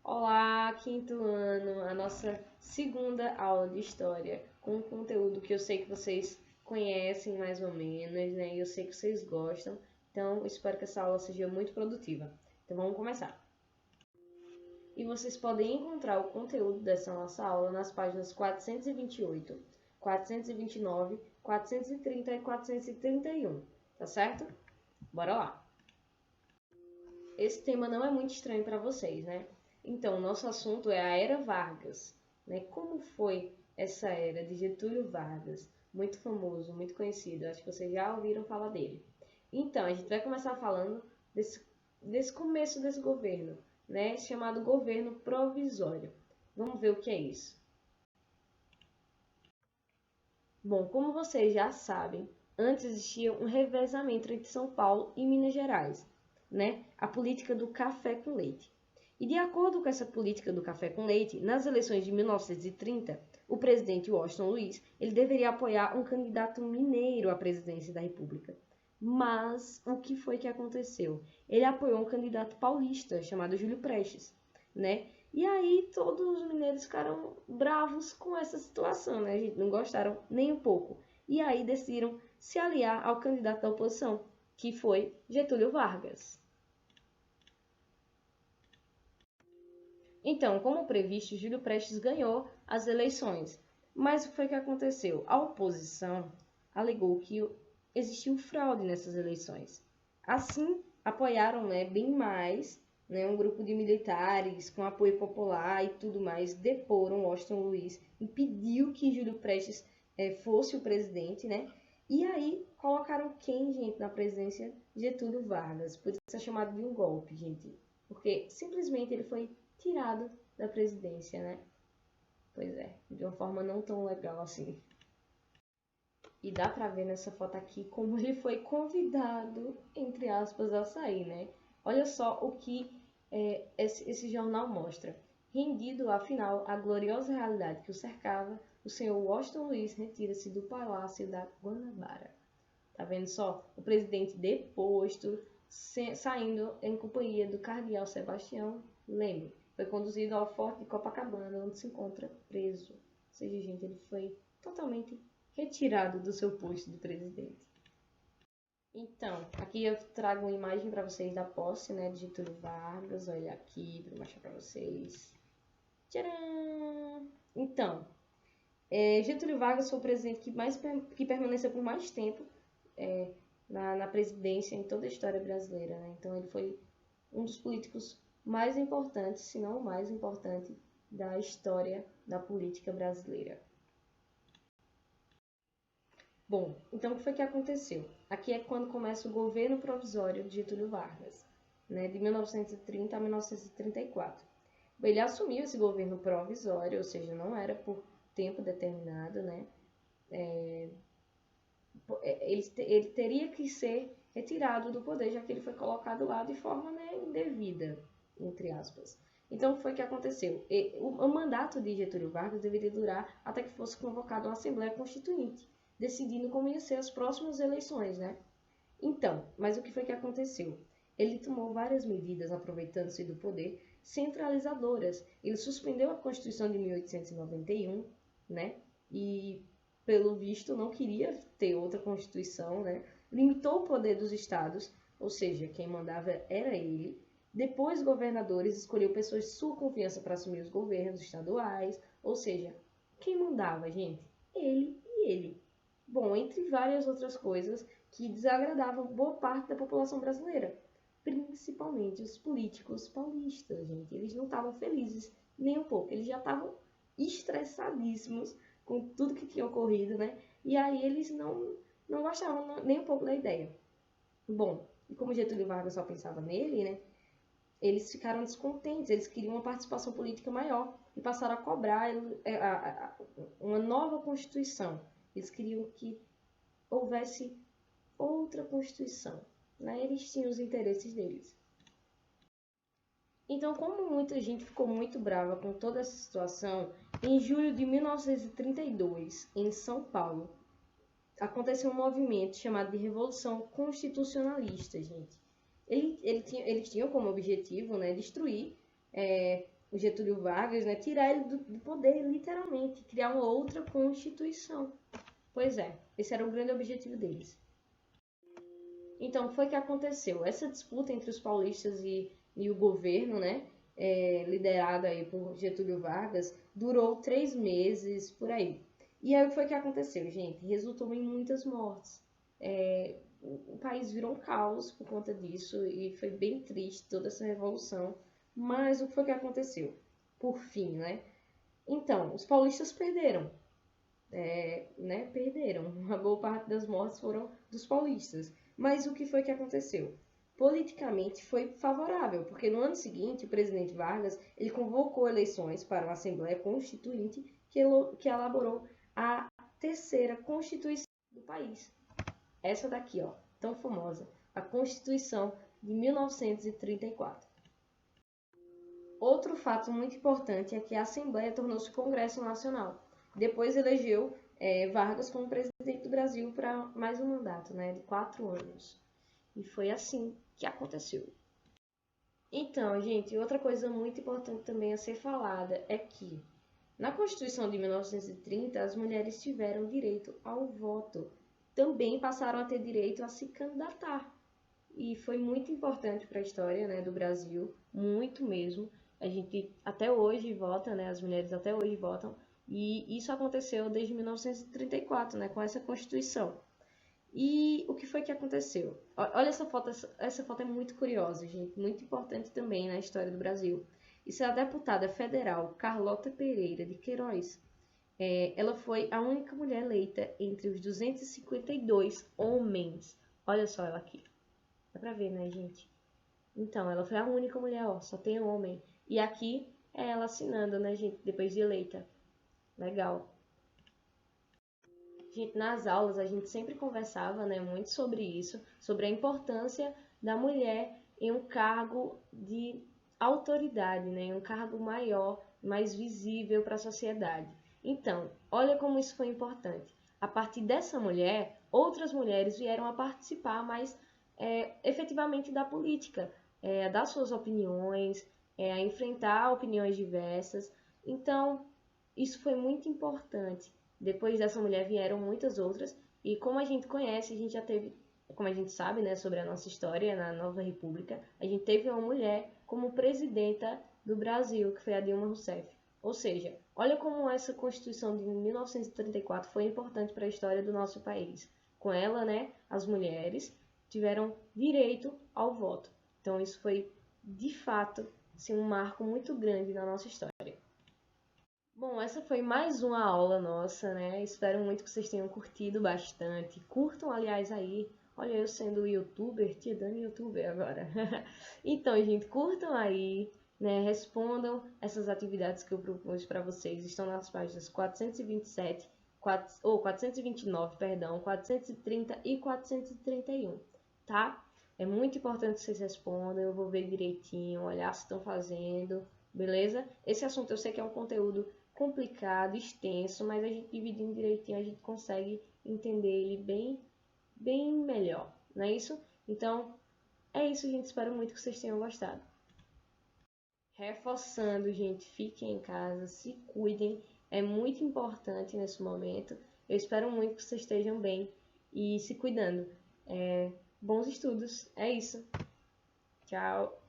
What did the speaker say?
Olá, quinto ano, a nossa segunda aula de história, com um conteúdo que eu sei que vocês conhecem mais ou menos, né? E eu sei que vocês gostam, então espero que essa aula seja muito produtiva. Então vamos começar. E vocês podem encontrar o conteúdo dessa nossa aula nas páginas 428, 429, 430 e 431, tá certo? Bora lá! Esse tema não é muito estranho para vocês, né? Então, nosso assunto é a Era Vargas, né? Como foi essa era de Getúlio Vargas? Muito famoso, muito conhecido, acho que vocês já ouviram falar dele. Então, a gente vai começar falando desse começo desse governo, né? Chamado governo provisório. Vamos ver o que é isso. Bom, como vocês já sabem, antes existia um revezamento entre São Paulo e Minas Gerais, né? A política do café com leite. E de acordo com essa política do café com leite, nas eleições de 1930, o presidente Washington Luiz, ele deveria apoiar um candidato mineiro à presidência da República. Mas o que foi que aconteceu? Ele apoiou um candidato paulista chamado Júlio Prestes, né? E aí todos os mineiros ficaram bravos com essa situação, né? A gente não gostaram nem um pouco. E aí decidiram se aliar ao candidato da oposição, que foi Getúlio Vargas. Então, como previsto, Júlio Prestes ganhou as eleições. Mas o que foi que aconteceu? A oposição alegou que existiu fraude nessas eleições. Assim, apoiaram bem mais um grupo de militares com apoio popular e tudo mais, deporam Washington Luiz e pediu que Júlio Prestes fosse o presidente, né? E aí colocaram quem, gente, na presidência? Getúlio Vargas. Por isso é chamado de um golpe, gente. Porque simplesmente ele foi tirado da presidência, né? Pois é, de uma forma não tão legal assim. E dá pra ver nessa foto aqui como ele foi convidado, entre aspas, a sair, né? Olha só o que esse jornal mostra. Rendido, afinal, à gloriosa realidade que o cercava, o senhor Washington Luiz retira-se do Palácio da Guanabara. Tá vendo só? O presidente deposto, saindo em companhia do cardeal Sebastião Leme. Foi conduzido ao forte de Copacabana, onde se encontra preso. Ou seja, gente, ele foi totalmente retirado do seu posto de presidente. Então, aqui eu trago uma imagem para vocês da posse, né, de Getúlio Vargas. Olha aqui, para mostrar para vocês. Tcharam! Então, Getúlio Vargas foi o presidente que permaneceu por mais tempo na presidência em toda a história brasileira, né? Então, ele foi um dos políticos mais importantes, se não o mais importante, da história da política brasileira. Bom, então o que foi que aconteceu? Aqui é quando começa o governo provisório de Getúlio Vargas, né, de 1930 a 1934. Ele assumiu esse governo provisório, ou seja, não era por tempo determinado, né? Ele teria que ser retirado do poder, já que ele foi colocado lá de forma indevida, entre aspas. Então, o que foi que aconteceu? O mandato de Getúlio Vargas deveria durar até que fosse convocada uma Assembleia Constituinte, decidindo como iam ser as próximas eleições, né? Então, mas o que foi que aconteceu? Ele tomou várias medidas, aproveitando-se do poder, centralizadoras. Ele suspendeu a Constituição de 1891, né? E, pelo visto, não queria ter outra Constituição, né? Limitou o poder dos estados, ou seja, quem mandava era ele. Depois, governadores escolheu pessoas de sua confiança para assumir os governos estaduais, ou seja, quem mandava, gente? Ele e ele. Bom, entre várias outras coisas que desagradavam boa parte da população brasileira, principalmente os políticos paulistas, gente. Eles não estavam felizes nem um pouco, eles já estavam estressadíssimos com tudo que tinha ocorrido, né? E aí eles não gostavam nem um pouco da ideia. Bom, e como Getúlio Vargas só pensava nele, né? Eles ficaram descontentes, eles queriam uma participação política maior e passaram a cobrar uma nova Constituição. Eles queriam que houvesse outra Constituição, né? Eles tinham os interesses deles. Então, como muita gente ficou muito brava com toda essa situação, em julho de 1932, em São Paulo, aconteceu um movimento chamado de Revolução Constitucionalista, gente. Eles tinham como objetivo, né, destruir o Getúlio Vargas, né, tirar ele do poder, literalmente, criar uma outra Constituição. Pois é, esse era o grande objetivo deles. Então, foi que aconteceu. Essa disputa entre os paulistas e o governo, né, liderado aí por Getúlio Vargas, durou 3 meses, por aí. E aí foi que aconteceu, gente. Resultou em muitas mortes. O país virou um caos por conta disso e foi bem triste toda essa revolução. Mas o que foi que aconteceu? Por fim, né? Então, os paulistas perderam. Perderam. Uma boa parte das mortes foram dos paulistas. Mas o que foi que aconteceu? Politicamente foi favorável, porque no ano seguinte o presidente Vargas ele convocou eleições para uma Assembleia Constituinte que elaborou a terceira Constituição do país. Essa daqui, ó, tão famosa, a Constituição de 1934. Outro fato muito importante é que a Assembleia tornou-se Congresso Nacional. Depois elegeu Vargas como presidente do Brasil para mais um mandato, né, de 4 anos. E foi assim que aconteceu. Então, gente, outra coisa muito importante também a ser falada é que na Constituição de 1930 as mulheres tiveram direito ao voto. Também passaram a ter direito a se candidatar. E foi muito importante para a história, né, do Brasil, muito mesmo. A gente até hoje vota, né, as mulheres até hoje votam. E isso aconteceu desde 1934, né, com essa Constituição. E o que foi que aconteceu? Olha essa foto é muito curiosa, gente, muito importante também na história do Brasil. Isso é a deputada federal Carlota Pereira de Queiroz. Ela foi a única mulher eleita entre os 252 homens. Olha só ela aqui. Dá pra ver, né, gente? Então, ela foi a única mulher, ó, só tem homem. E aqui é ela assinando, né, gente, depois de eleita. Legal. Gente, nas aulas a gente sempre conversava, né, muito sobre isso, sobre a importância da mulher em um cargo de autoridade, né, em um cargo maior, mais visível para a sociedade. Então, olha como isso foi importante. A partir dessa mulher, outras mulheres vieram a participar mais efetivamente da política, a dar suas opiniões, a enfrentar opiniões diversas. Então, isso foi muito importante. Depois dessa mulher vieram muitas outras, e como a gente conhece, a gente já teve, como a gente sabe, né, sobre a nossa história na Nova República, a gente teve uma mulher como presidenta do Brasil, que foi a Dilma Rousseff. Ou seja, olha como essa Constituição de 1934 foi importante para a história do nosso país. Com ela, né, as mulheres tiveram direito ao voto. Então isso foi, de fato, assim, um marco muito grande na nossa história. Bom, essa foi mais uma aula nossa, né? Espero muito que vocês tenham curtido bastante. Curtam, aliás, aí. Olha, eu sendo youtuber, tia Dani youtuber agora. Então, gente, curtam aí, né? Respondam essas atividades que eu propus para vocês. Estão nas páginas 427, 429, perdão, 430 e 431, tá? É muito importante que vocês respondam. Eu vou ver direitinho, olhar se estão fazendo, beleza? Esse assunto eu sei que é um conteúdo complicado, extenso, mas a gente dividindo direitinho a gente consegue entender ele bem melhor, não é isso? Então, é isso, gente. Espero muito que vocês tenham gostado. Reforçando, gente, fiquem em casa, se cuidem, é muito importante nesse momento. Eu espero muito que vocês estejam bem e se cuidando. Bons estudos, é isso. Tchau!